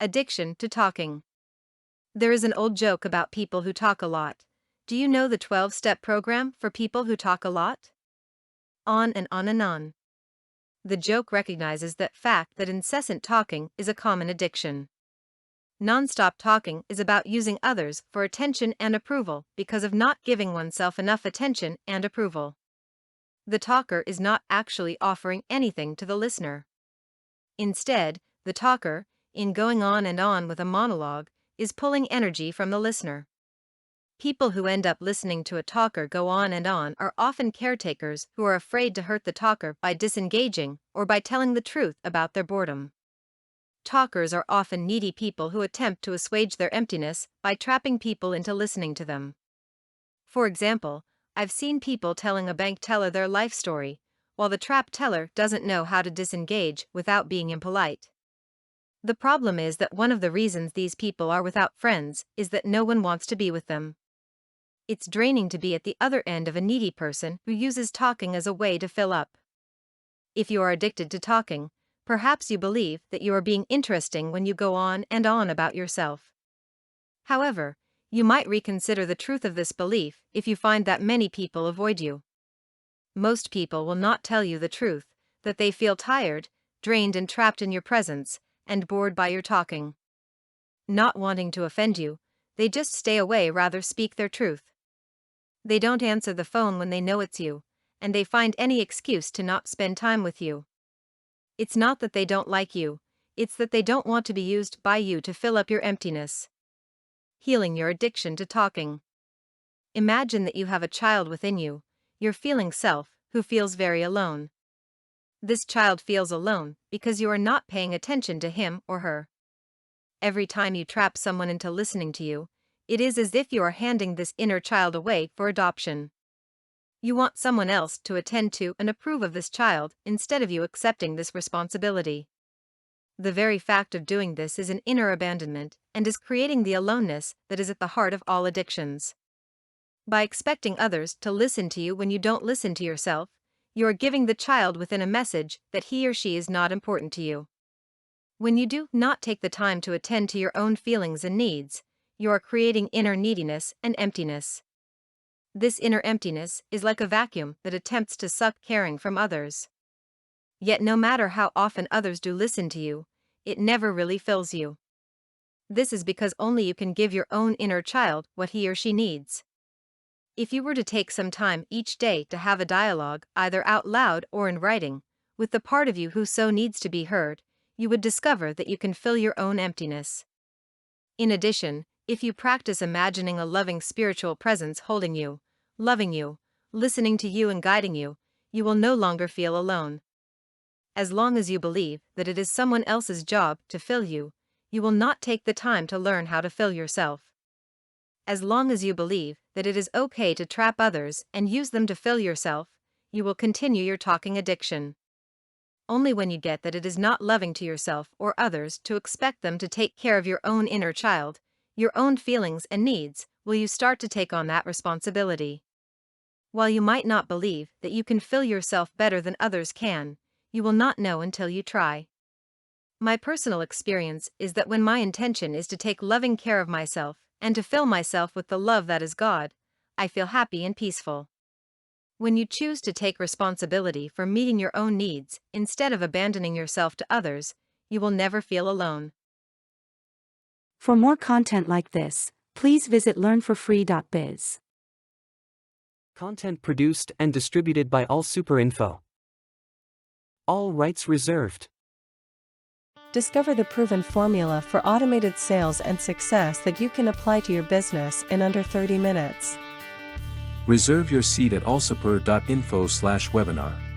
Addiction to talking. There is an old joke about people who talk a lot. Do you know the 12-step program for people who talk a lot? On and on and on. The joke recognizes that fact that incessant talking is a common addiction. Non-stop talking is about using others for attention and approval because of not giving oneself enough attention and approval. The talker is not actually offering anything to the listener. Instead, the talker, in going on and on with a monologue, is pulling energy from the listener. People who end up listening to a talker go on and on are often caretakers who are afraid to hurt the talker by disengaging or by telling the truth about their boredom. Talkers are often needy people who attempt to assuage their emptiness by trapping people into listening to them. For example, I've seen people telling a bank teller their life story, while the trap teller doesn't know how to disengage without being impolite. The problem is that one of the reasons these people are without friends is that no one wants to be with them. It's draining to be at the other end of a needy person who uses talking as a way to fill up. If you are addicted to talking, perhaps you believe that you are being interesting when you go on and on about yourself. However, you might reconsider the truth of this belief if you find that many people avoid you. Most people will not tell you the truth, that they feel tired, drained and trapped in your presence, and bored by your talking. Not wanting to offend you, they just stay away rather speak their truth. They don't answer the phone when they know it's you, and they find any excuse to not spend time with you. It's not that they don't like you, it's that they don't want to be used by you to fill up your emptiness. Healing your addiction to talking. Imagine that you have a child within you, your feeling self, who feels very alone. This child feels alone because you are not paying attention to him or her. Every time you trap someone into listening to you, it is as if you are handing this inner child away for adoption. You want someone else to attend to and approve of this child instead of you accepting this responsibility. The very fact of doing this is an inner abandonment and is creating the aloneness that is at the heart of all addictions. By expecting others to listen to you when you don't listen to yourself, you are giving the child within a message that he or she is not important to you. When you do not take the time to attend to your own feelings and needs, you are creating inner neediness and emptiness. This inner emptiness is like a vacuum that attempts to suck caring from others. Yet no matter how often others do listen to you, it never really fills you. This is because only you can give your own inner child what he or she needs. If you were to take some time each day to have a dialogue, either out loud or in writing, with the part of you who so needs to be heard, you would discover that you can fill your own emptiness. In addition, if you practice imagining a loving spiritual presence holding you, loving you, listening to you and guiding you, you will no longer feel alone. As long as you believe that it is someone else's job to fill you, you will not take the time to learn how to fill yourself. As long as you believe that it is okay to trap others and use them to fill yourself, you will continue your talking addiction. Only when you get that it is not loving to yourself or others to expect them to take care of your own inner child, your own feelings and needs, will you start to take on that responsibility. While you might not believe that you can fill yourself better than others can, you will not know until you try. My personal experience is that when my intention is to take loving care of myself and to fill myself with the love that is God, I feel happy and peaceful. When you choose to take responsibility for meeting your own needs instead of abandoning yourself to others, you will never feel alone. For more content like this, please visit learnforfree.biz. Content produced and distributed by AllSuperInfo. All rights reserved. Discover the proven formula for automated sales and success that you can apply to your business in under 30 minutes. Reserve your seat at allsuper.info/webinar.